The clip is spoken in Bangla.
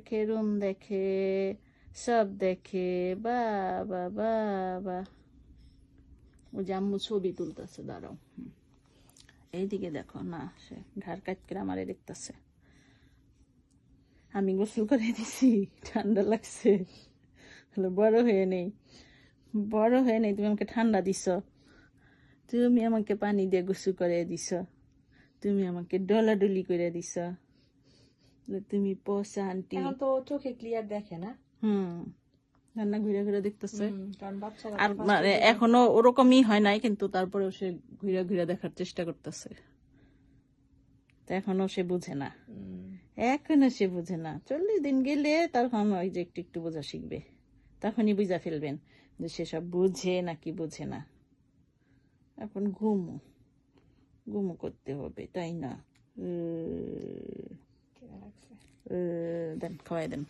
দেখে, রুম দেখে, সব দেখে। বাবা বাবা, ওই যে আম্মু ছবি তুলতেছে, দাঁড়াও। এইদিকে দেখো না, সে ঘাড় কাট করে আমারে দেখতেছে। আমি গোসল করে দিছি, ঠান্ডা লাগছে। বড় হয়ে নেই, বড় হয়ে নেই, তুমি আমাকে ঠান্ডা দিছ, তুমি আমাকে পানি দিয়ে গোসল করে দিছ, তুমি আমাকে ডলাডলি করে দিছ, তুমি পচা আন্টি। এখন তো চোখে ক্লিয়ার দেখে না। রান্না ঘুরে ঘুরে দেখতেছে। কারণ বাচ্চারা আর মানে এখনো ওরকমই হয় নাই, কিন্তু তারপরেও সে ঘুরে ঘুরে দেখার চেষ্টা করতেছে। এখনো সে বুঝে না, এখনো সে বুঝে না। 40 দিন গেলে তখন ওই যে একটু একটু বোঝা শিখবে, তখনই বুঝা ফেলবেন যে সে সব বুঝে নাকি বুঝে না। এখন ঘুমো, ঘুমো করতে হবে, তাই না? দেন, খাওয়াই দেন।